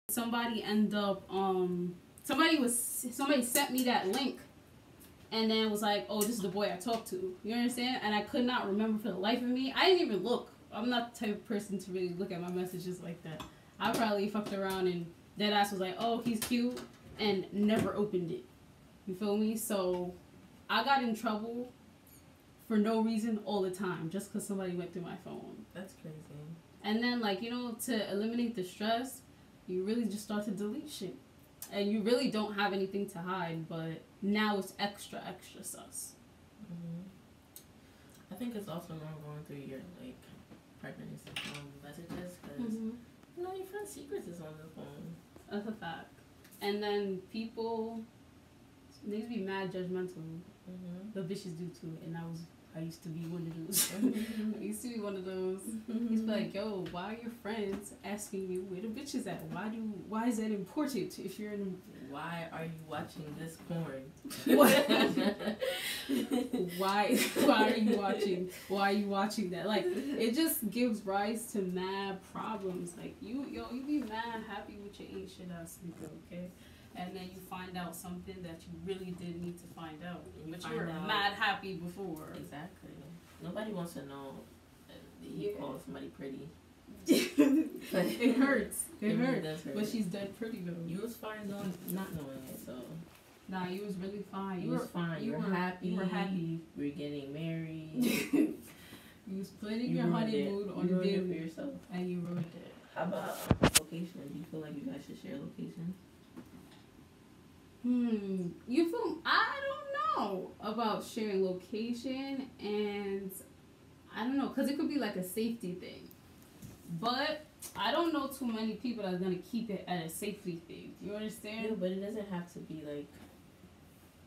somebody end up somebody sent me that link and then was like, oh, this is the boy I talked to. You understand? And I could not remember for the life of me. I didn't even look. I'm not the type of person to really look at my messages like that. I probably fucked around and that ass was like, oh, he's cute, and never opened it. You feel me? So I got in trouble for no reason all the time just because somebody went through my phone. That's crazy. And then, like, you know, to eliminate the stress, you really just start to delete shit. And you really don't have anything to hide, but now it's extra sus. Mm-hmm. I think it's also wrong going through your, like, partner's messages because, you know, your friend's secrets is on the phone. That's a fact. And then people, they used to be mad judgmental. The bitches do too, and I used to be one of those. I used to be one of those. He's like, yo, why are your friends asking you where the bitch is at? Why is that important if you're in? Why are you watching this porn? Why are you watching that? Like, it just gives rise to mad problems. Like, you be mad happy with your ain't shit ass nigga, okay? And then you find out something that you really did need to find out. But you were mad happy before. Exactly. Nobody wants to know that he called somebody pretty. It hurts. It really hurts. does hurt. But she's dead pretty though. You was fine not knowing it, so. Nah, you was really fine. You was fine. You were happy. You were happy. We were getting married. You was planning your honeymoon on the day for yourself. And you ruined it. How about location? Do you feel like you guys should share locations? You feel? I don't know about sharing location, and I don't know, because it could be like a safety thing. But I don't know too many people that's gonna keep it at a safety thing. You understand? Yeah, but it doesn't have to be like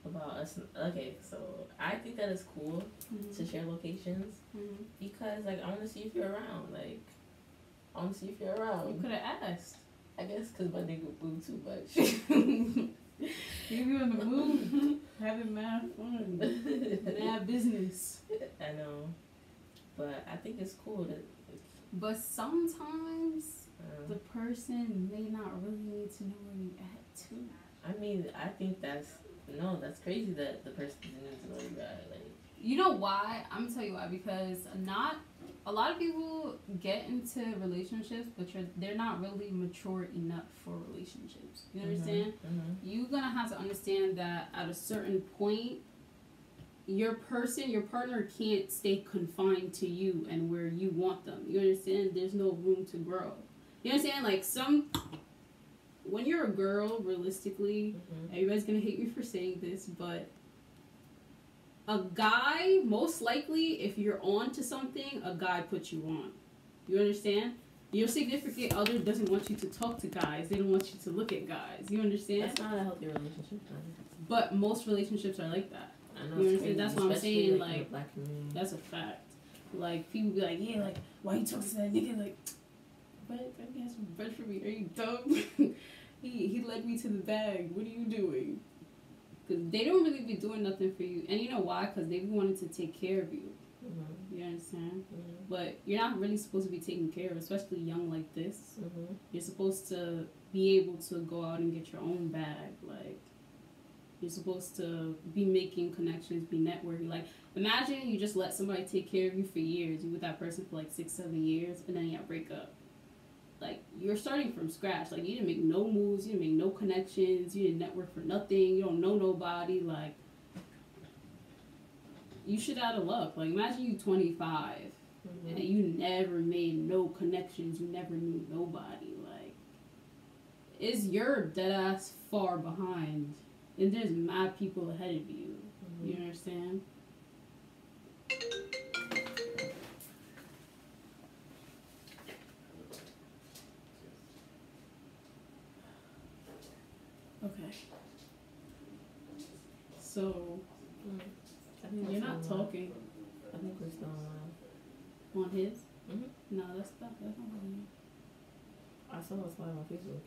about us. Okay, so I think that it's cool to share locations because, like, I want to see if you're around. Like, I want to see if you're around. You could have asked. I guess because my nigga boo too much. You be in the mood, having mad fun, mad business. I know, but I think it's cool that. But sometimes the person may not really need to know where you at too. I mean, I think that's crazy that the person doesn't need to know where you at. Like, you know why? I'm gonna tell you why. Because not a lot of people get into relationships, but they're not really mature enough for relationships. You understand? You're gonna have to understand that at a certain point, your partner can't stay confined to you and where you want them. You understand? There's no room to grow. You understand? Like, when you're a girl, realistically, everybody's gonna hate me for saying this, but a guy, most likely, if you're on to something, a guy puts you on. You understand? Your significant other doesn't want you to talk to guys. They don't want you to look at guys. You understand? That's not a healthy relationship, man. But most relationships are like that. I know. You understand? That's what I'm saying. Like, black community. That's a fact. Like, people be like, yeah, like, why you talking to that nigga? Like, but he has some bread for me. Are you dumb? he led me to the bag. What are you doing? Because they don't really be doing nothing for you. And you know why? Because they be wanting to take care of you. You understand? But you're not really supposed to be taken care of, especially young like this. You're supposed to be able to go out and get your own bag. Like, you're supposed to be making connections, be networking. Like, imagine you just let somebody take care of you for years. You with that person for like 6-7 years, and then you break up. Like, you're starting from scratch. Like, you didn't make no moves, you didn't make no connections, you didn't network for nothing, you don't know nobody. Like, you should out of luck. Like, imagine you 25 and you never made no connections, you never knew nobody. Like, you're dead ass far behind, and there's mad people ahead of you. You understand? Okay. So, you're not talking. I think we're still on. On his? No, that's not on. I saw us live on Facebook.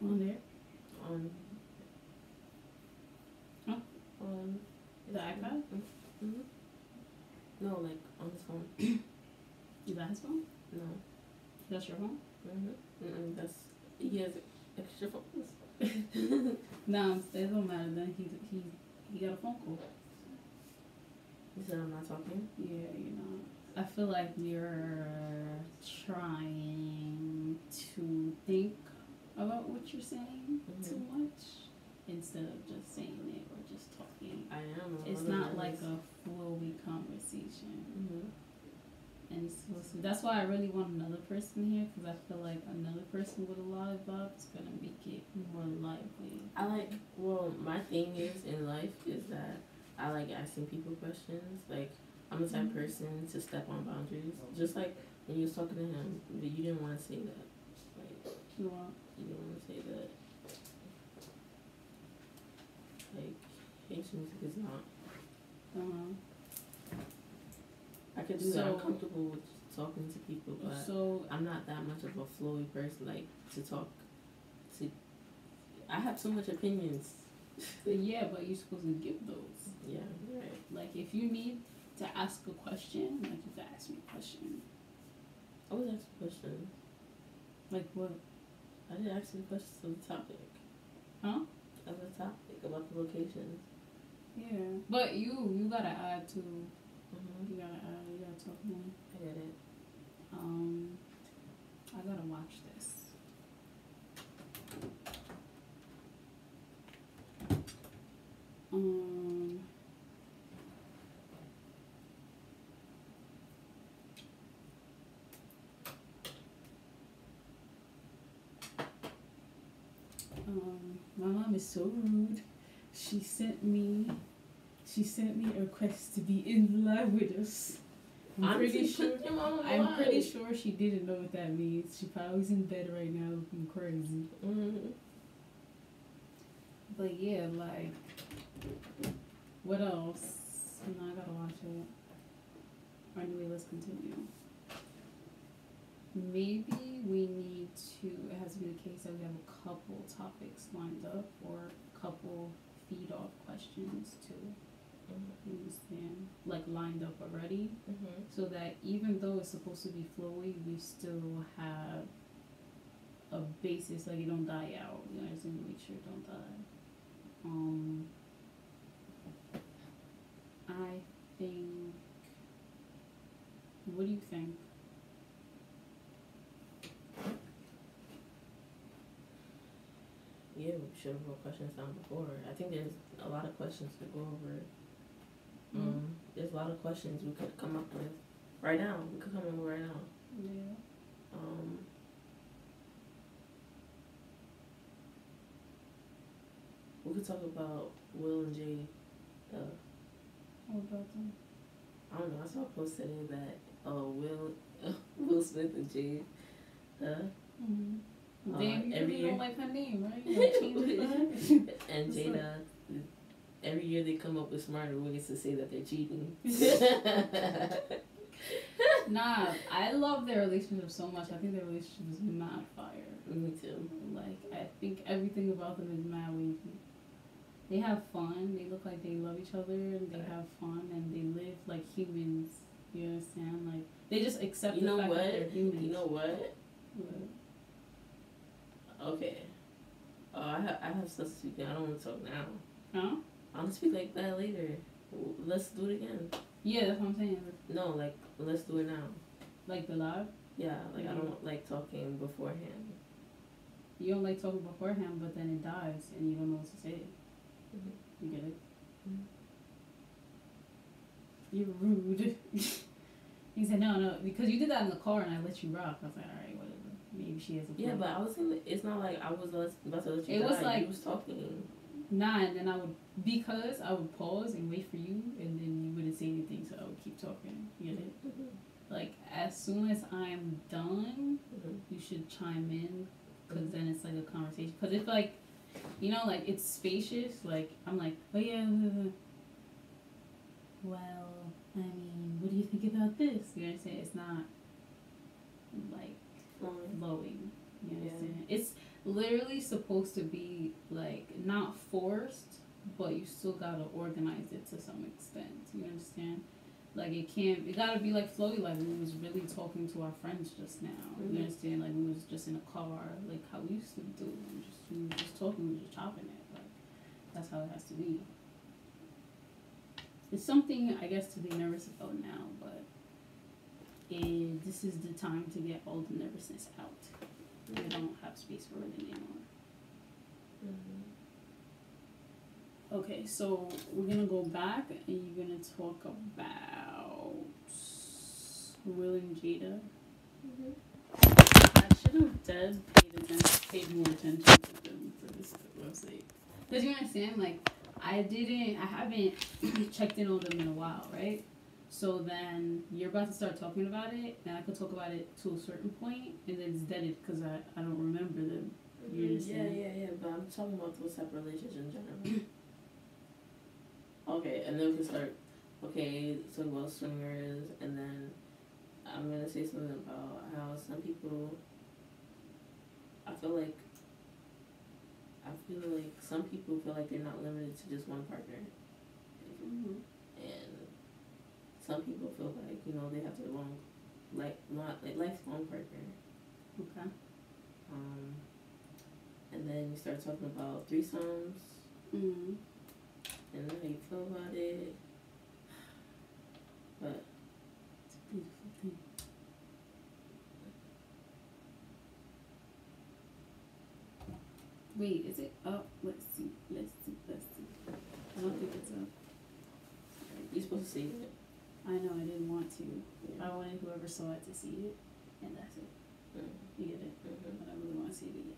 On there? On the iPad? No, like on his phone. Is that his phone? No. That's your phone? That's he has extra phones. No, it don't matter. Then he got a phone call. He said I'm not talking. Yeah, you know. I feel like you're trying to think about what you're saying too much instead of just saying it or just talking. I am. It's not like a flowy conversation. And that's why I really want another person here, because I feel like another person with a lot of vibe is gonna make it more lively. My thing is in life is that I like asking people questions. Like, I'm the type of person to step on boundaries. Just like when you was talking to him, but you didn't want to say that. Like, you didn't want to say that. Like, Haitian music is not. I could do that. I'm comfortable with talking to people, but I'm not that much of a flowy person. Like, to talk to. I have so much opinions. Yeah, but you're supposed to give those. Yeah, right. Like, if you need to ask a question, like, you can ask me a question. I was asking questions. Like what? I didn't ask you questions of the topic. Huh? Of the topic, about the locations. Yeah. But you gotta add to. You gotta talk more. I get it. I gotta watch this. My mom is so rude. She sent me a request to be in the live with us. I'm pretty sure she didn't know what that means. She probably's in bed right now looking crazy. But yeah, like, what else? No, I gotta watch it. Anyway, let's continue. Maybe we need to, it has to be the case that we have a couple topics lined up or a couple feed-off questions too. You understand? Like, lined up already. So that even though it's supposed to be flowy, we still have a basis, like it don't die out. You understand? Make sure it don't die. I think, what do you think? Yeah, we should have wrote questions down before. I think there's a lot of questions to go over. There's a lot of questions we could come up with right now. We could come up with right now. Yeah. We could talk about Will and Jay. What about them? I don't know. I saw a post today that Will Smith and Jay. Damn, you really don't like her name, right? You change it. And Jada, every year they come up with smarter ways to say that they're cheating. Nah, I love their relationship so much. I think their relationship is mad fire. Me too. Like, I think everything about them is mad wavy. They have fun. They look like they love each other, and they have fun, and they live like humans. You understand? Like, they just accept the fact that they're humans. You know what? Okay. I have stuff to speak. I don't want to talk now. Huh? I'll speak like that later. Let's do it again. Yeah, that's what I'm saying. No, like, let's do it now. Like the live? Yeah, like, I don't like talking beforehand. You don't like talking beforehand, but then it dies, and you don't know what to say. You get it? You're rude. He said, no, because you did that in the car, and I let you rock. I was like, alright, whatever. Maybe she has a point. Yeah, but I was saying, it's not like I was about to let you die. It was like, you was talking. Nah, and then I would pause and wait for you, and then you wouldn't say anything, so I would keep talking. You get it? Like, as soon as I'm done, you should chime in, because then it's like a conversation. Because it's like, you know, like, it's spacious. Like, I'm like, oh yeah, well, I mean, what do you think about this? You understand? It's not, like, flowing. You understand? Yeah. It's literally supposed to be, like, not forced, but you still gotta organize it to some extent. You understand? Like, it gotta be like flowy, like we was really talking to our friends just now. You understand? Like, we was just in a car, like how we used to do. We were just talking, we were just chopping it. Like, that's how it has to be. It's something, I guess, to be nervous about now, but this is the time to get all the nervousness out. We don't have space for it anymore. Okay, so we're gonna go back and you're gonna talk about Will and Jada. I should have paid more attention to them for this website. Because you understand, like, I haven't checked in on them in a while, right? So then you're about to start talking about it, and I could talk about it to a certain point, and then it's deaded because I don't remember them. You understand? Yeah, but I'm talking about those type of relationships in general. Okay, and then we can start, talk about swingers, and then I'm going to say something about how some people, I feel like some people feel like they're not limited to just one partner. And some people feel like, they have their lifelong partner. Okay. And then you start talking about threesomes. And then how you feel about it. But it's a beautiful thing. Wait, is it up? Let's see. I don't think it's up. You're supposed to see it. I know, I didn't want to. Yeah. I wanted whoever saw it to see it, and that's it. You get it? But I really want to see it yet.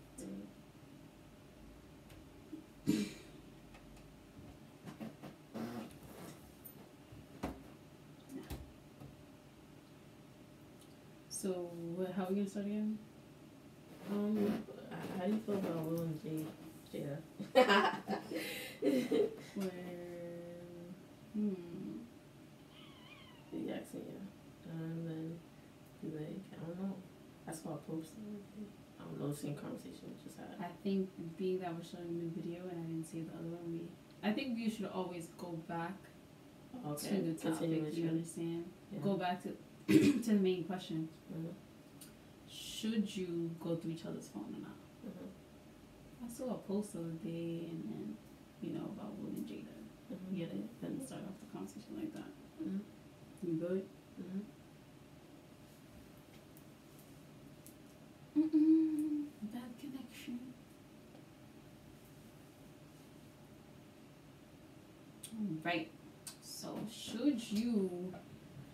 So, how are we gonna start again? How do you feel about Will and Jada? Where? He asking you, and then he's like, I don't know. I saw a post. I don't know, the same conversation we just had. I think being that we're showing the video and I didn't see the other one, I think we should always go back to the topic. You understand? Yeah. Go back to to the main question. Should you go through each other's phone or not? I saw a post the other day, and then about Will and Jada. Get it? Then start off the conversation like that. You good? Bad connection. Right. So, should you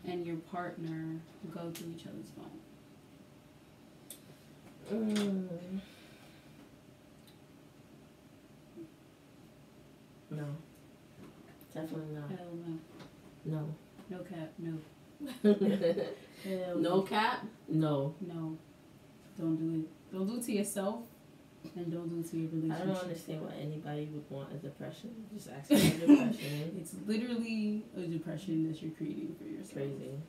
and your partner go through each other's phone? No. Definitely not. Hell no. No. No cap, no. No cap? No. No. Don't do it. Don't do it to yourself, and don't do it to your relationship. I don't understand why anybody would want a depression. Just asking for depression. It's literally a depression that you're creating for yourself. Crazy.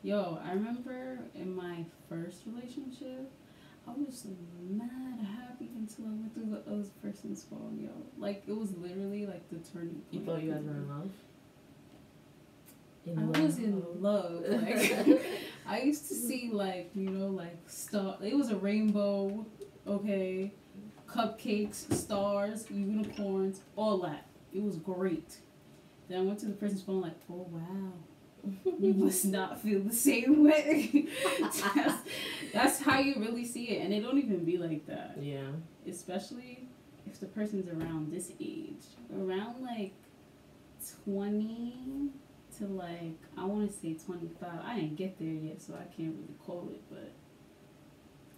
Yo, I remember in my first relationship, I was mad happy until I went through the other person's phone, yo. Like, it was literally like the turning point. You thought you guys were in love? I was in love. Like, I used to see, like, star. It was a rainbow, okay, cupcakes, stars, unicorns, all that. It was great. Then I went to the person's phone, like, oh wow. You must not feel the same way. that's how you really see it, and it don't even be like that. Yeah. Especially if the person's around this age, around like 20 to like I want to say 25. I didn't get there yet, so I can't really call it, but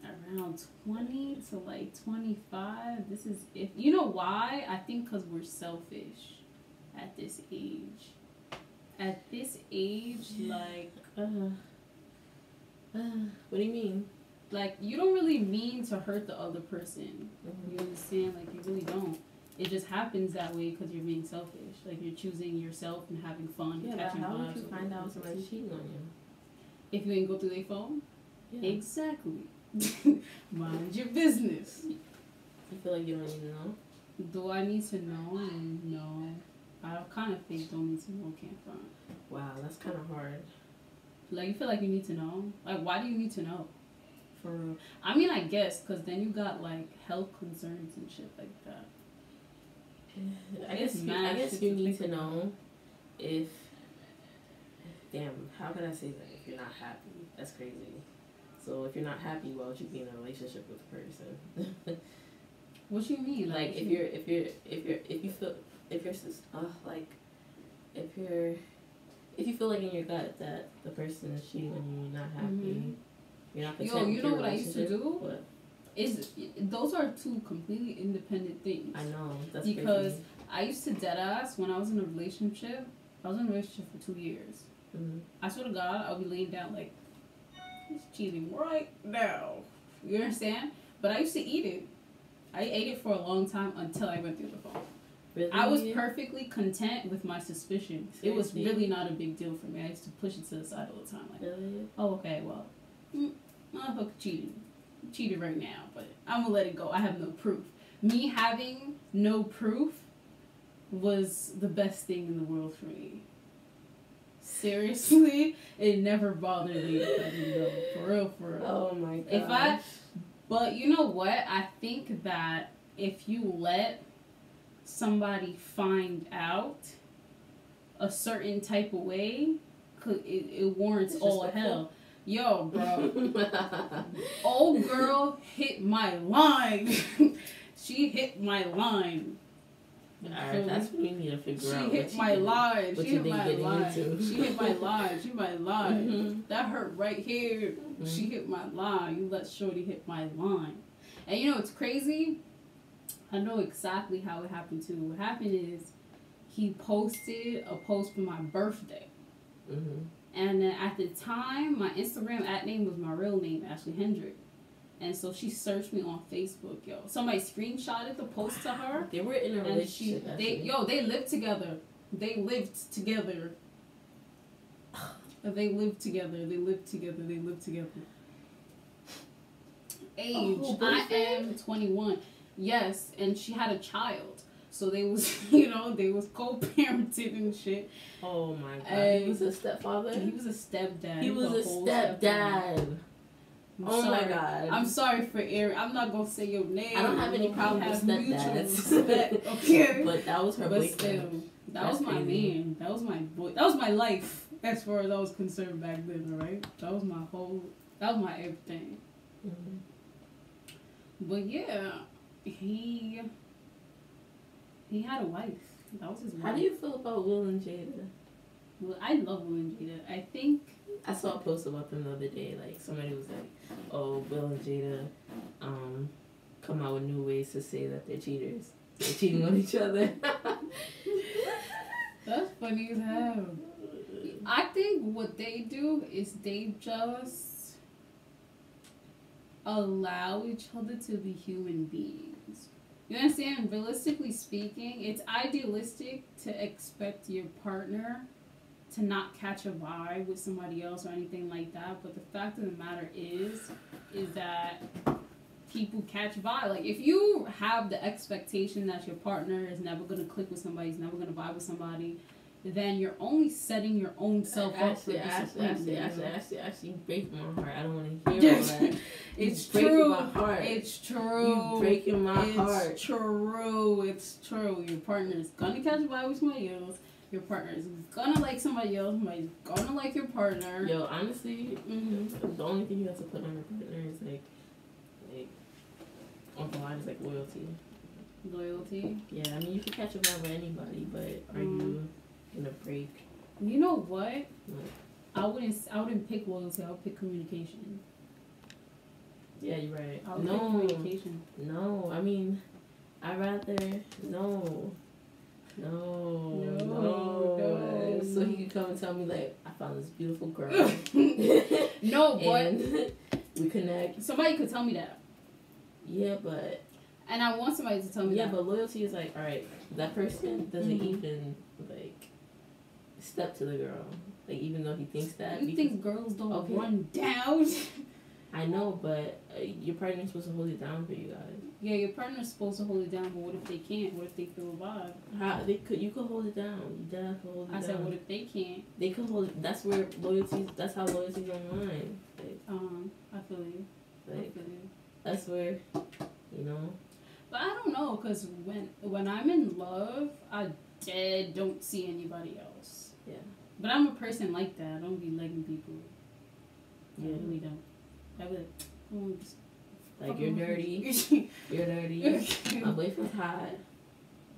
around 20 to like 25. This is if you know why. I think because we're selfish at this age. At this age, like, what do you mean? Like, you don't really mean to hurt the other person. You understand? Like, you really don't. It just happens that way because you're being selfish. Like, you're choosing yourself and having fun. Yeah, but how would you find out somebody's cheating on you? If you ain't go through their phone? Yeah. Exactly. Mind your business. You feel like you don't need to know? Do I need to know? No. I kind of think don't need to know, can't front. Wow, that's kind of hard. Like, you feel like you need to know? Like, why do you need to know? For real. I mean, I guess, because then you got, like, health concerns and shit like that. I guess you need to know if... Damn, how can I say that if you're not happy? That's crazy. So if you're not happy, why would you be in a relationship with a person? What do you mean? Like, if you feel like in your gut that the person is cheating on you, you're not happy, you're not content with you know your what I used to do? What? Those are two completely independent things. I know, that's because crazy. I used to deadass when I was in a relationship. I was in a relationship for 2 years. Mm-hmm. I swear to God, I'll be laying down like, he's cheating right now. You understand? But I used to eat it. I ate it for a long time until I went through the phone. Really? I was perfectly content with my suspicion. Seriously? It was really not a big deal for me. I used to push it to the side all the time. Like, really? oh, okay, well, motherfucker cheated right now, but I'm gonna let it go. I have no proof. Me having no proof was the best thing in the world for me. Seriously, it never bothered me if I didn't know. For real, for real. Oh my god. But you know what? I think that if you let somebody find out a certain type of way, it warrants all hell. Yo, bro. Old girl hit my line. She hit my line. Alright, that's what we need to figure out. She hit my line. She hit my line. She hit my line. She hit my line. Mm-hmm. That hurt right here. Mm-hmm. She hit my line. You let Shorty hit my line. And you know what's crazy? I know exactly how it happened too. What happened is he posted a post for my birthday. Mm-hmm. And then at the time, my Instagram @name was my real name, Ashley Hendrick. And so she searched me on Facebook, yo. Somebody screenshotted the post to her. They were in a relationship. They lived together. They lived together. They lived together. They lived together. They lived together. Age. I am 21. Yes, and she had a child. So they was, they was co-parented and shit. Oh my god. And he was a stepfather? He was a stepdad. He was a stepdad. Oh my god. I'm sorry for Erin. I'm not gonna say your name. I don't have any problem with stepdads. Okay. But that was her boyfriend. Still, that was my man. That was my boy. That was my life as far as I was concerned back then, alright? That was my everything. Mm-hmm. But yeah, he had a wife. That was his wife. How do you feel about Will and Jada? Well, I love Will and Jada. I think I saw a post about them the other day. Like, somebody was like, oh, Will and Jada come out with new ways to say that they're cheaters. They're cheating on each other. That's funny as hell. I think what they do is they just allow each other to be human beings. You understand? Realistically speaking, it's idealistic to expect your partner to not catch a vibe with somebody else or anything like that. But the fact of the matter is that people catch vibe. Like, if you have the expectation that your partner is never going to click with somebody, is never going to vibe with somebody, then you're only setting your own self up for disappointment. Actually, break my heart. I don't want to hear all that. It's true. My heart. It's true. You breaking my heart. It's true. It's true. Your partner is gonna catch a vibe with somebody else. Your partner is gonna like somebody else. Somebody's gonna like your partner. Yo, honestly, the only thing you have to put on your partner is like on the line is like loyalty. Loyalty. Yeah, I mean you can catch a vibe with anybody, but are you gonna break? You know what? I wouldn't pick loyalty. I would pick communication. Yeah, you're right. I would pick communication. No, I mean, I'd rather no. So he could come and tell me like, I found this beautiful girl. No, but and we connect. Somebody could tell me that. Yeah, but. And I want somebody to tell me that. Yeah, but loyalty is like, all right, that person doesn't even like step to the girl. Like, even though he thinks that. You think girls don't run down? I know, but your partner's supposed to hold it down for you guys. Yeah, your partner's supposed to hold it down, but what if they can't? What if they feel a vibe? You could hold it down. You definitely could hold it down. I said, what if they can't? They could hold it. That's where loyalty. That's how loyalty's online. Like, I feel you. Like, I feel you. That's where, you know. But I don't know, cause when I'm in love, I don't see anybody else. Yeah. But I'm a person like that. I don't be liking people. Yeah. I really don't. I would. Like you're dirty. You're dirty. My boyfriend's hot.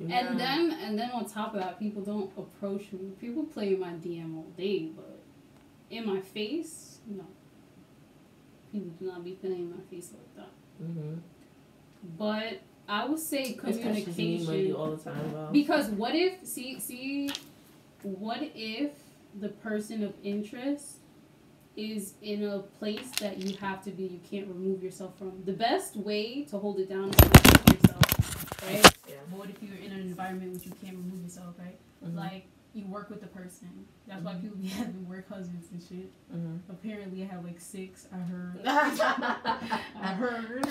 And then on top of that, people don't approach me. People play in my DM all day, but in my face, no. People do not be playing in my face like that. Mm-hmm. But I would say communication. All the time, though. Because what if what if the person of interest is in a place that you have to be, you can't remove yourself from? The best way to hold it down is to remove yourself, right? Yeah. But what if you're in an environment which you can't remove yourself, right? Mm-hmm. Like, you work with the person. That's why people be having work husbands and shit. Mm-hmm. Apparently, I have like 6. I heard. I heard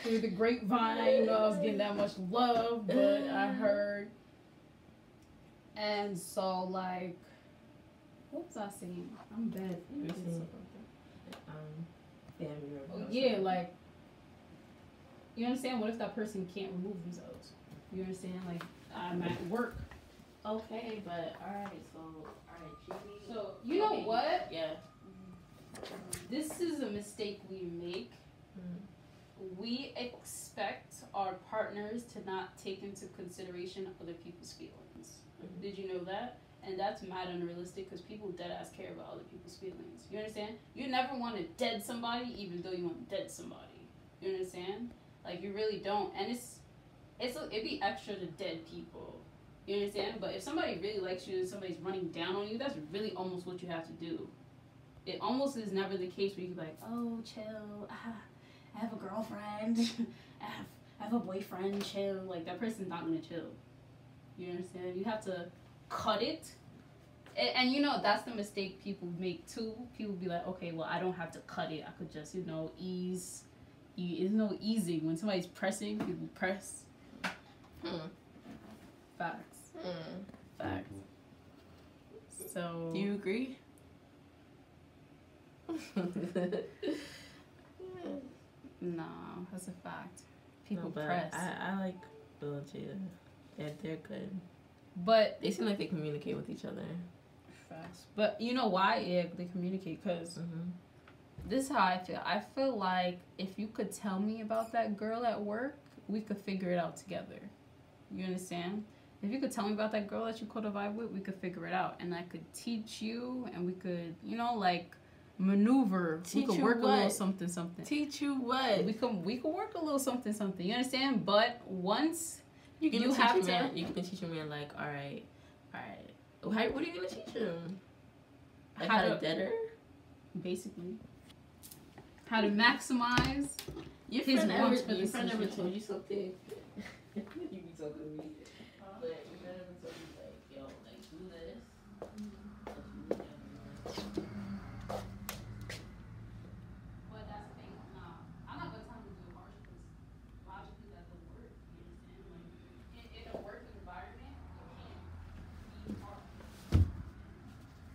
through the grapevine. I was getting that much love, but I heard. And so, like, what was I saying? I'm bad. Yeah, like, you understand? What if that person can't remove themselves? You understand? Like, I'm at work. Okay, but alright, Jimmy. So, you know what? Yeah. This is a mistake we make. Mm-hmm. We expect our partners to not take into consideration other people's feelings. Mm-hmm. Did you know that? And that's mad unrealistic because people dead ass care about other people's feelings. You understand? You never want to dead somebody even though you want to dead somebody. You understand? Like, you really don't. And it'd be extra to dead people. You understand? But if somebody really likes you and somebody's running down on you, that's really almost what you have to do. It almost is never the case where you can be like, oh, chill. I have a girlfriend. I have a boyfriend. Chill. Like, that person's not going to chill. You understand? You have to cut it. And you know, that's the mistake people make, too. People be like, okay, well, I don't have to cut it. I could just, ease. There's no easing. When somebody's pressing, people press. Facts. Facts. So. Do you agree? Nah, that's a fact. People no, press. I like loyalty. They're good. But they seem like they communicate with each other. Fast. But you know why? Yeah, they communicate because this is how I feel. I feel like if you could tell me about that girl at work, we could figure it out together. You understand? If you could tell me about that girl that you caught a vibe with, we could figure it out. And I could teach you, and we could, like, maneuver. Teach we could work a little something. Teach you what? We could work a little something. You understand? But once you have to... You can teach a man, like, all right. What are you going to teach him? Like how to dead her? Basically. How to maximize your his wants for your this friend ever situation. told you something? You be talking to me. But your friend ever told you, like, yo, like, do this. But that's the thing. Nah, I'm not going to tell him to do it harsh because logically that doesn't work. You understand? Like, in a work environment, you can't be harsh.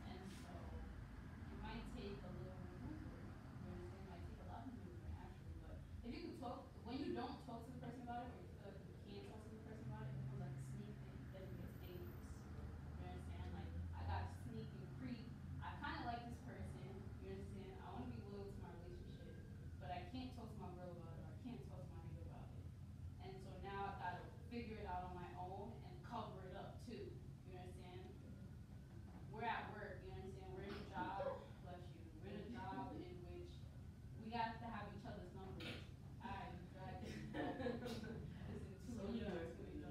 And so, it might take a little maneuver. You understand? It might take a lot of maneuver, actually. But if you can talk, when you don't talk to the person about it, or you can't talk to the person about it, it becomes like a sneak thing. Then it gets dangerous. You understand? Like, I got to sneak and creep. I kind of like this person. You understand? I want to be loyal to my relationship, but I can't talk to my girl about it, or I can't talk to my nigga about it. And so now I got to figure it out on my own and cover it up too. You understand? We're at work. You understand? We're in a job. Bless you. We're in a job in which we got to have each other's numbers. Alright, you drag it. Listen, too many numbers. You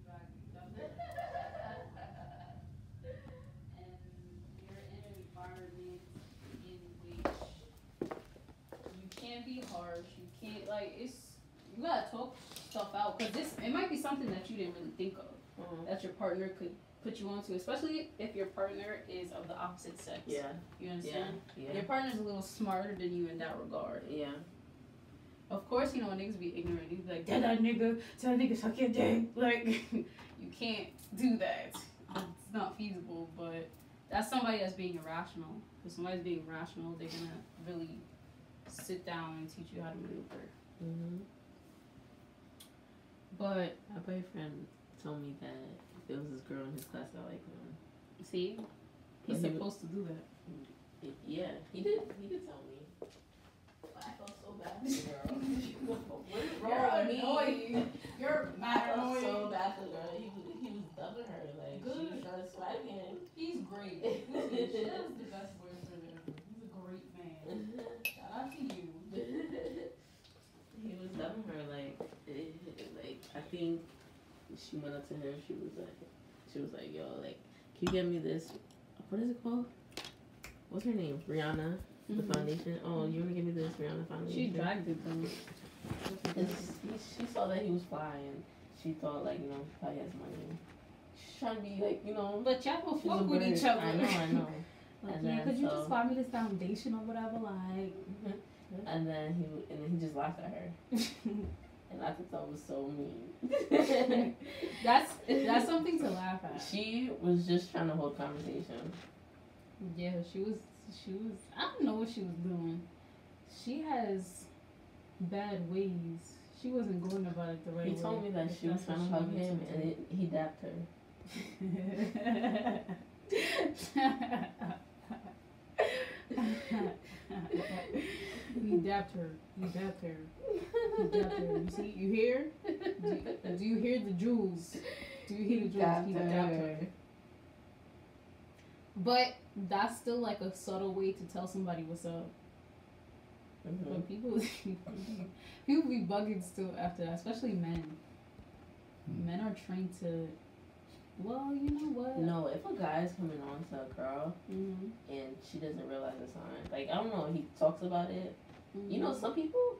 drag me. And you're in an environment in which you can't be harsh. You can't, like, you gotta talk stuff out. Because it might be something that you didn't really think of. That your partner could put you onto, especially if your partner is of the opposite sex. Yeah. You understand? Yeah. Your partner's a little smarter than you in that regard. Yeah. Of course, you know, niggas be ignorant. You be like, that nigga, tell that nigga suck your dick. Like, you can't do that. It's not feasible, but that's somebody that's being irrational. If somebody's being rational, they're gonna really sit down and teach you how to maneuver. Mm-hmm. But my boyfriend told me that there was this girl in his class that liked him. See, he's supposed to do that. Yeah, he did. He did tell me. But I felt so bad for the girl. What is wrong with me? You're mad annoying. I felt so bad for the girl. He was dubbing her like good. She was trying to swag him. He's great. Shadow's the best boyfriend ever. He's a great man. Shout out to you. He was dubbing her like I think she went up to him. She was like, yo, like, can you get me this? What is it called? What's her name? Rihanna. The foundation. Oh, you wanna give me this Rihanna foundation? She dragged it though. She saw that he was fly and she thought like, you know, he probably has money. She's trying to be like, you know. But y'all will fuck with each other. I know. Like, and yeah, could you just buy me this foundation or whatever, like. And then he just laughed at her. And I thought that was so mean. That's something to laugh at. She was just trying to hold conversation. Yeah, she was. I don't know what she was doing. She has bad ways. She wasn't going about it the right way. He told me that she was trying to hug him, and he dapped her. He dapped her. You see? You hear? Do you hear the jewels? Do you hear the jewels? He dapped her. But that's still like a subtle way to tell somebody what's up. Mm-hmm. But people be bugging still after that, especially men. Men are trained to. Well, you know what? No, if a guy's coming on to a girl mm-hmm. and she doesn't realize the sign, like, I don't know, he talks about it. Mm-hmm. You know, some people,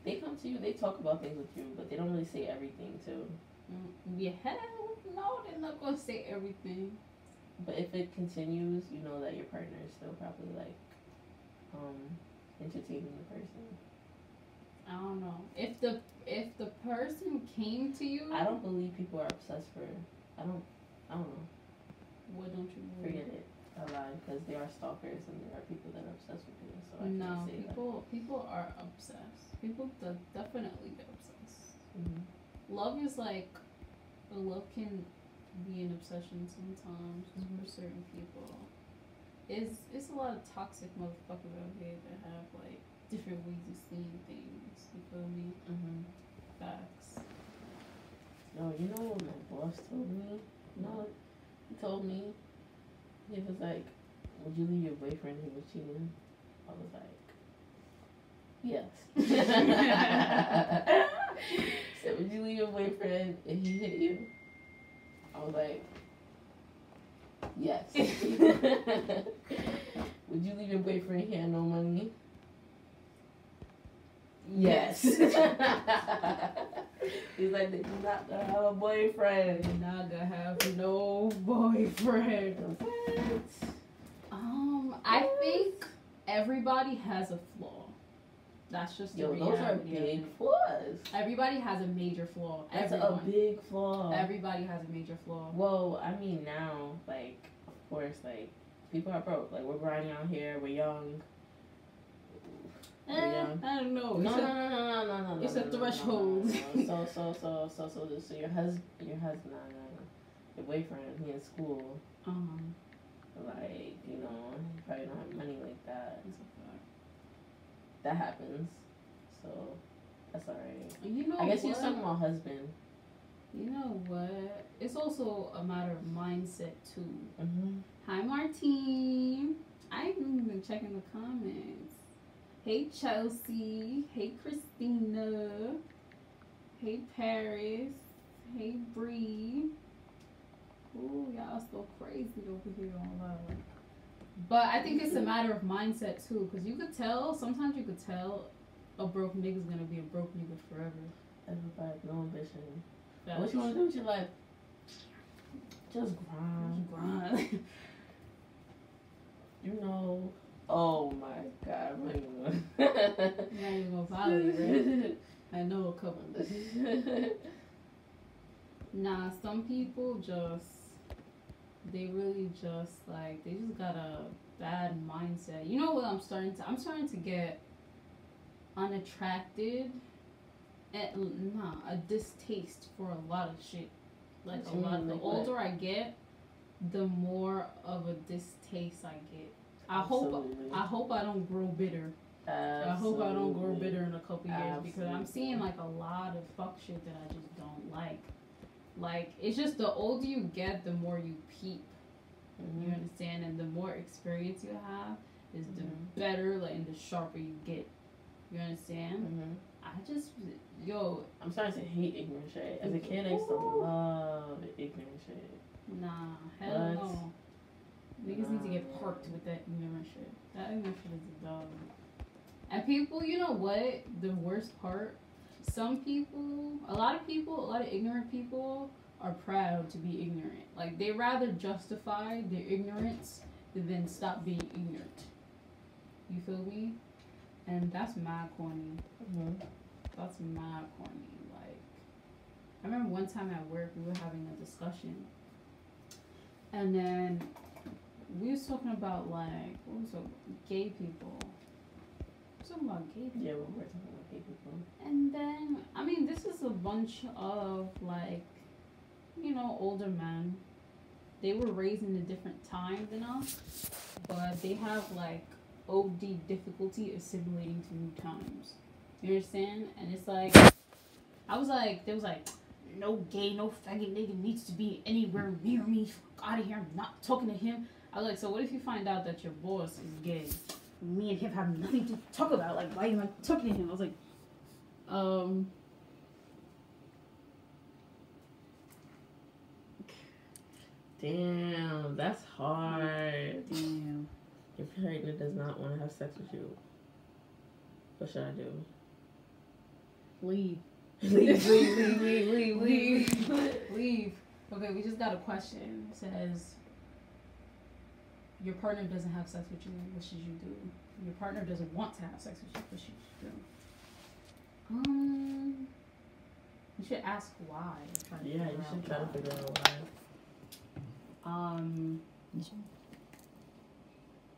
they come to you, they talk about things with you, but they don't really say everything too. Yeah, no, they're not gonna say everything. But if it continues, you know that your partner is still probably like, entertaining the person. I don't know. If the person came to you, I don't believe people are obsessed for. I don't know. What don't you believe? Forget it. I lied because there are stalkers and there are people that are obsessed with you. So I no, can't say people are obsessed. People definitely get obsessed. Mm-hmm. Love is like, love can be an obsession sometimes for certain people. It's a lot of toxic motherfuckers out here that have like different ways of seeing things. You feel me? Mm-hmm. Facts. No, you know what my boss told me? You know what he told me? He was like, would you leave your boyfriend if he was cheating? I was like, yes. So would you leave your boyfriend if he hit you? I was like, yes. Would you leave your boyfriend if he had no money? Yes. He's like, they're not gonna have a boyfriend. They're not gonna have no boyfriend. What? I think everybody has a flaw. That's just the reality. Those are big flaws. Everybody has a major flaw. That's a big flaw. Everybody has a major flaw. Well, I mean now, like, of course, like, people are broke. Like, we're grinding out here. We're young. I don't know. No. It's a threshold. No. So your husband, your boyfriend, he in school. Like, you know, he probably don't have money like that. That happens. So that's alright. You know, I guess you're talking about husband. You know what? It's also a matter of mindset too. Mm-hmm. Hi, Martine. I haven't been checking the comments. Hey, Chelsea. Hey, Christina. Hey, Paris. Hey, Bree. Ooh, y'all so crazy over here online. But I think it's a matter of mindset too, because you could tell, sometimes you could tell a broke nigga's gonna be a broke nigga forever. Everybody have no ambition. That's What you want to do with your life? Just grind. Grind. You know. Oh my God. I'm not even You're not even gonna follow you, right? I know a couple. Nah, some people they really just like, they just got a bad mindset. You know what I'm starting to get unattracted and a distaste for a lot of shit. Like a lot. The older I get, the more of a distaste I get. I hope I don't grow bitter. Absolutely. I hope I don't grow bitter in a couple years because I'm seeing like a lot of fuck shit that I just don't like. Like, it's just the older you get, the more you peep. Mm-hmm. You understand? And the more experience you have is the better, like, and the sharper you get. You understand? Mm-hmm. I'm starting to hate ignorant shit. As a kid, I used to love ignorant shit. Nah, hell no. Niggas need to get parked with that ignorant shit. That ignorant shit is a dog. And people, you know what? The worst part? A lot of ignorant people are proud to be ignorant. Like, they rather justify their ignorance than stop being ignorant. You feel me? And that's mad corny. Mm-hmm. That's mad corny. Like, I remember one time at work, we were having a discussion. And then we was talking about, like, gay people. Talking about gay people. Yeah, we're talking about gay people. And then, I mean, this is a bunch of, like, you know, older men. They were raised in a different time than us, but they have, like, OD difficulty assimilating to new times. You understand? And it's like, they was like, no gay, no faggot nigga needs to be anywhere near me. Fuck out of here. I'm not talking to him. I was like, so what if you find out that your boss is gay? Me and him have nothing to talk about. Like, why am I talking to him? I was like, damn, that's hard. Damn. Your partner does not want to have sex with you. What should I do? Leave. Leave. Leave. Okay, we just got a question. It says, your partner doesn't have sex with you, what should you do? Your partner doesn't want to have sex with you, what should you do? You should ask why. Yeah, you should try to figure out why.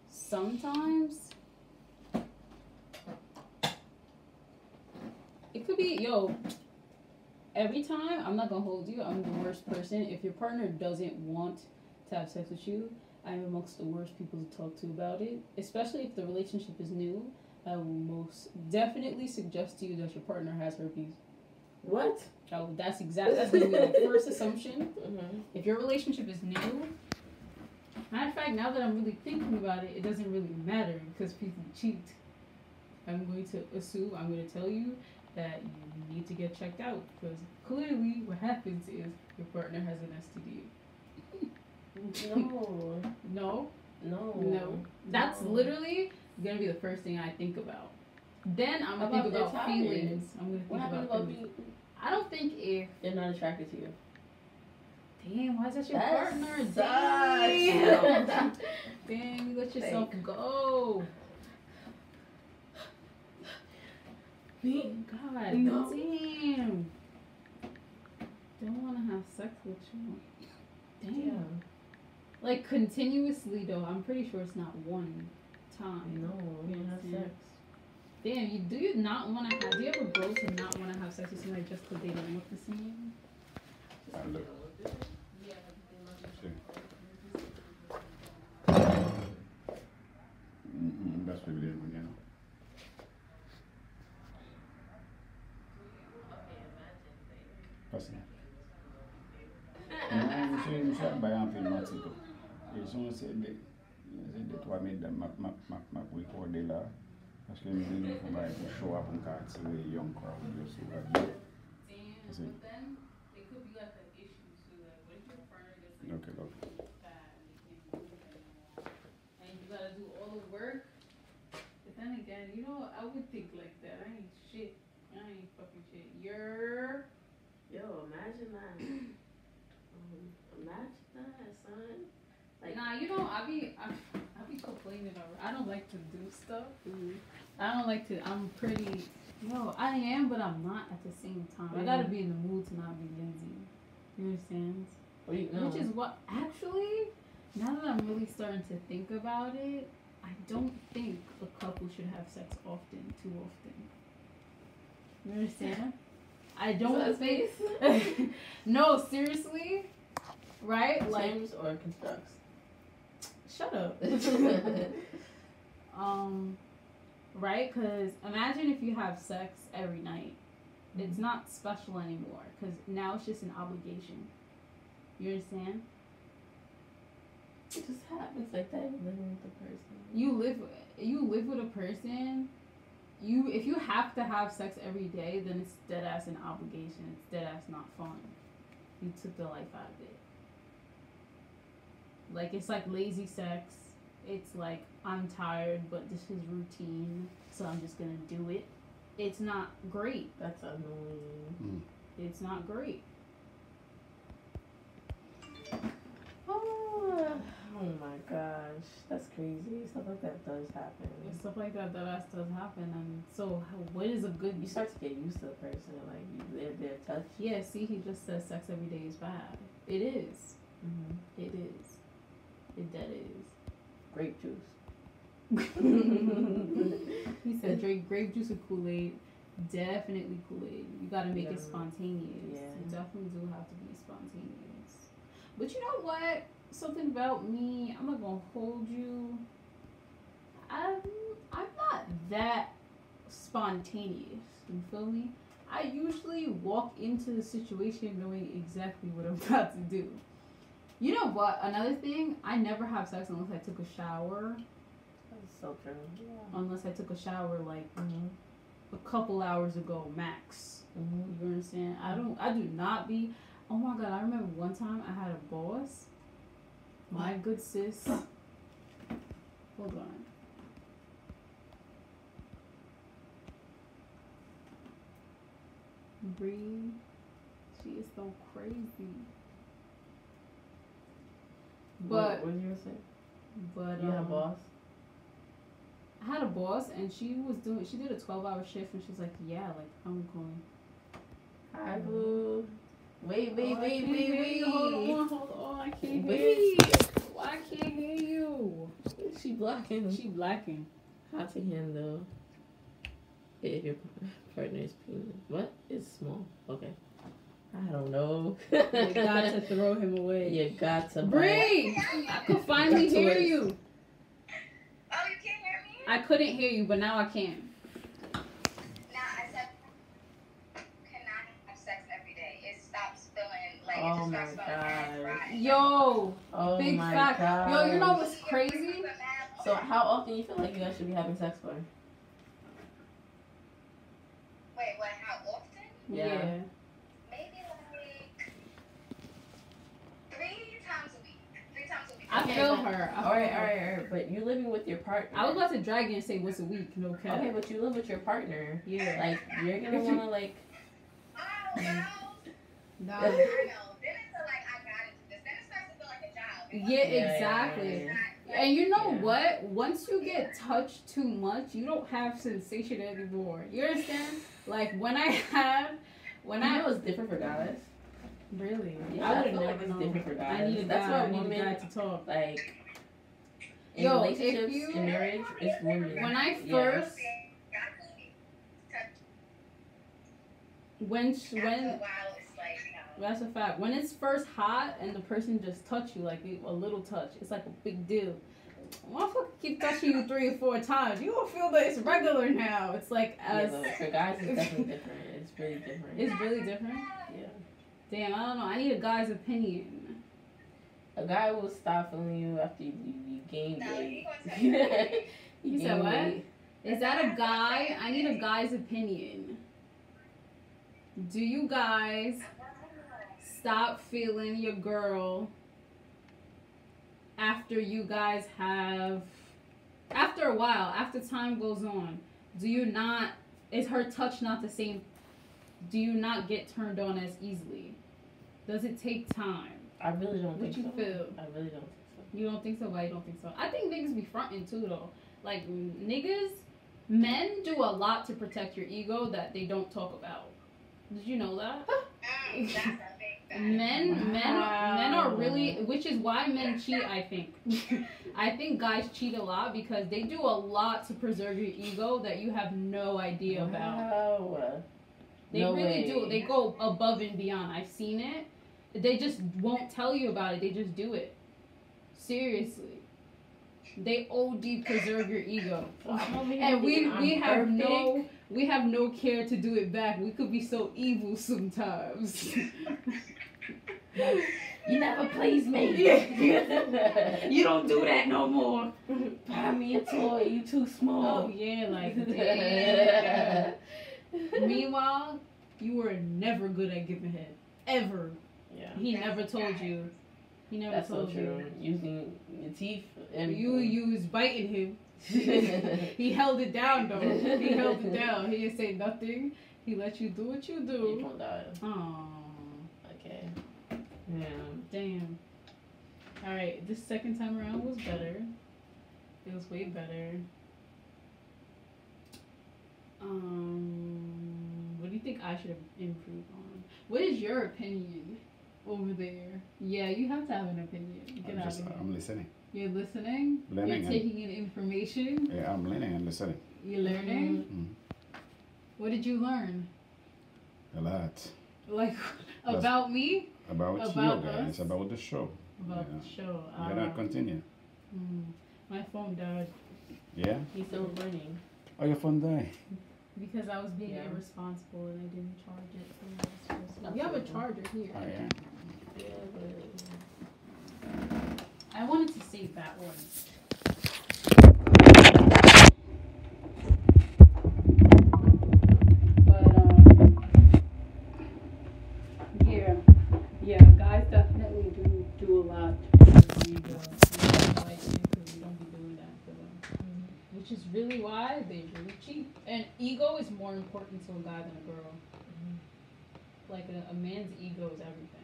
Sometimes it could be, every time, I'm not gonna hold you, I'm the worst person. If your partner doesn't want to have sex with you, I'm amongst the worst people to talk to about it, especially if the relationship is new. I will most definitely suggest to you that your partner has herpes. What? Oh, that's gonna be the first assumption. Mm-hmm. If your relationship is new, matter of fact, now that I'm really thinking about it, it doesn't really matter because people cheat. I'm going to tell you that you need to get checked out because clearly what happens is your partner has an STD. No. That's literally gonna be the first thing I think about. Then I'm gonna think about feelings. I'm gonna think about feelings. I don't think if they're not attracted to you. Damn, why is that your partner? Damn, you let yourself go. God, no. Damn. Don't want to have sex with you. Damn. Yeah. Like, continuously, though, I'm pretty sure it's not one time. No, we don't have sex. Damn, do you not want to have... Do you ever go to not want to have sex with somebody just because they don't look the same? Look. Yeah. That's what we did, you know. What's that? Je suis un bail en film matin. Et son c'est de toi mais de ma recorder là parce que nous faut bail pour show up on card so the young crowd just so that. But then it could be like an issue too. Like, what if your partner gets like fat and they can't move anymore, and you gotta do all the work? But then again, you know, I would think like that. I ain't shit. I ain't fucking shit. Yo, imagine that. Imagine that. you know, I be complaining over. I don't like to do stuff. I don't like to. I'm pretty. No, I am, but I'm not at the same time. I gotta be in the mood to not be lazy. You understand? What do you know? Which is what actually. Now that I'm really starting to think about it, I don't think a couple should have sex often, too often. You understand? I don't think. No, seriously. Right? Like. Sims or constructs? Shut up. Right? Because imagine if you have sex every night. It's not special anymore. Because now it's just an obligation. You understand? It just happens like that. You're living with the person. You live with a person. If you have to have sex every day, then it's dead ass an obligation. It's dead ass not fun. You took the life out of it. Like it's like lazy sex. It's like I'm tired, but this is routine, so I'm just gonna do it. It's not great. That's annoying. It's not great. Oh my gosh, that's crazy. Stuff like that does happen. Stuff like that does happen, and so what is a good? You start to get used to the person, like their touch. Yeah, see, he just says sex every day is bad. It is. It is. It dead is. Grape juice. He said drink grape juice or Kool-Aid. Definitely Kool-Aid. You gotta make it spontaneous. Yeah. You definitely do have to be spontaneous. But you know what? Something about me, I'm not gonna hold you. I'm not that spontaneous. You feel me? I usually walk into the situation knowing exactly what I'm about to do. You know what? Another thing, I never have sex unless I took a shower. That's so true. Yeah. Unless I took a shower like a couple hours ago max. You understand? I do not be. Oh my god! I remember one time I had a boss. My good sis. Hold on. Bree, she is so crazy. But what did you say? But you had a boss? I had a boss, and she did a 12-hour shift, and she's like, yeah, like I'm going. Hi, boo. Wait. Hold on, I can't hear you. Why I can't hear you? She blocking. She blacking. How to handle if your partner's penis. What? It's small. Okay. I don't know. You got to throw him away. You got to. Bree! I could finally hear you. Oh, you can't hear me? I couldn't hear you, but now I can. Nah, I said cannot have sex every day. It stops feeling like it just starts feeling right. Yo! Oh big my fact. God. Yo, you know what's crazy? So how often you feel like you guys should be having sex for? Wait, what? How often? Yeah. Maybe like 3 times a week. 3 times a week. I feel her. All right. But you living with your partner. I was about to drag you and say once a week, no cap. Okay, but you live with your partner. Yeah. Like you're gonna wanna like. Oh no. No. I know. Then it's like I gotta do this. Then it starts to feel like a job. Yeah, exactly. Yeah. And you know what? Once you get touched too much, you don't have sensation anymore. You understand? Like when I know it's different for guys. Really? Yeah, I I would feel never like it's know. different for guys. I need a That's guy. why I need a women guy to talk. like in Yo, relationships, if you- in marriage, it's women. When I Yeah. first when After a while, it's like, that's a fact. When it's first hot and the person just touch you like a little touch, it's like a big deal. Motherfucker keep touching you 3 or 4 times. You don't feel that it's regular now. It's like Yeah, but for guys, it's definitely different. It's really different. It's really different. Yeah. Damn, I don't know. I need a guy's opinion. A guy will stop feeling you after you gain No, weight. he gonna tell you that. You said what? Is that a guy? I need a guy's opinion. Do you guys stop feeling your girl after you guys have, after a while, after time goes on? Do you not, is her touch not the same? Do you not get turned on as easily? Does it take time? I really don't What think you so. feel? I really don't think so. You don't think so? Why you don't think so? I think niggas be fronting too, though. Like, men do a lot to protect your ego that they don't talk about. Did you know that? That's a big thing. Men are really, which is why men cheat, I think. I think guys cheat a lot because they do a lot to preserve your ego that you have no idea about. Wow. They really do. They go above and beyond. I've seen it. They just won't tell you about it. They just do it. Seriously. They OD preserve your ego. And we have no care to do it back. We could be so evil sometimes. You never please me. You don't do that no more. Buy me a toy. You too small. Oh yeah, like damn. Meanwhile, you were never good at giving head. Ever. Yeah. He never told you. He never That's told so true. you. Using your teeth. And You was biting him. He held it down though. He held it down. He didn't say nothing. He let you do what you You do. won't die. Aww. Okay. Yeah. Damn. Alright, this second time around was better. It was way better. What do you think I should have improved on? What is your opinion over there? Yeah, you have to have an opinion. Get out of here. I'm listening. You're listening? Learning. You're taking in information? Yeah, I'm learning and listening. You're learning? Mm. What did you learn? A lot. Like, about me? About you guys, us? about the show. About the show. Yeah, that continue. My phone died. Yeah? He's still burning. Oh, your phone died. Because I was being irresponsible and I didn't charge it. So we have a charger here. Oh, yeah. Yeah, but... I wanted to save that one. But yeah, guys definitely do a lot to preserve your ego. Like, because we don't be doing that for them, which is really why they really cheat. And ego is more important to a guy than a girl. Like a man's ego is everything.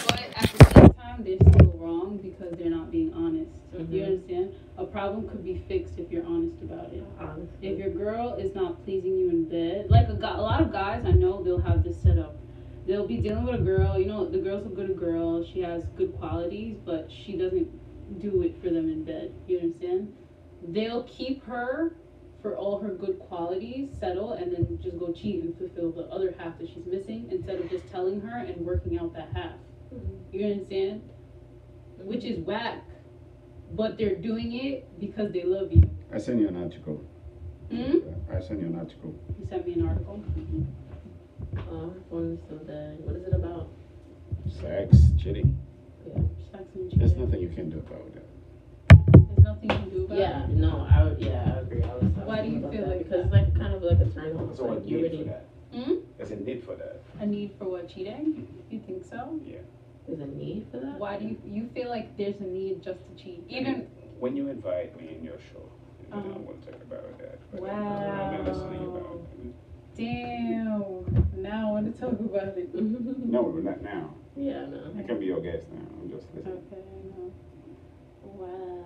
But at the same time, they're still wrong because they're not being honest. You understand? A problem could be fixed if you're honest about it. If your girl is not pleasing you in bed, like a lot of guys I know, they'll have this set up. They'll be dealing with a girl, you know, the girl's a good girl, she has good qualities, but she doesn't do it for them in bed. You understand? They'll keep her for all her good qualities, settle, and then just go cheat and fulfill the other half that she's missing instead of just telling her and working out that half. You understand? Which is whack. But they're doing it because they love you. I sent you an article. I sent you an article. You sent me an article? Oh, my phone is still dead. What is it about? Sex, cheating. Yeah. Sex and cheating. There's nothing you can do about that. There's nothing you can do about it? I agree. I was Why do you about feel that like because that? it's like kind of like a turn on. There's a Like, you need already... for that. There's a need for that. A need for what? Cheating? You think so? Yeah. There's a need for that? Why do you feel like there's a need just to cheat? Even when you invite me in your show, you know, we'll talk about that. But Wow. I'll be listening about it. damn. Now I want to talk about it. No, not now. Yeah, no. I can be your guest now. I'm just listening. Okay, I know. Wow.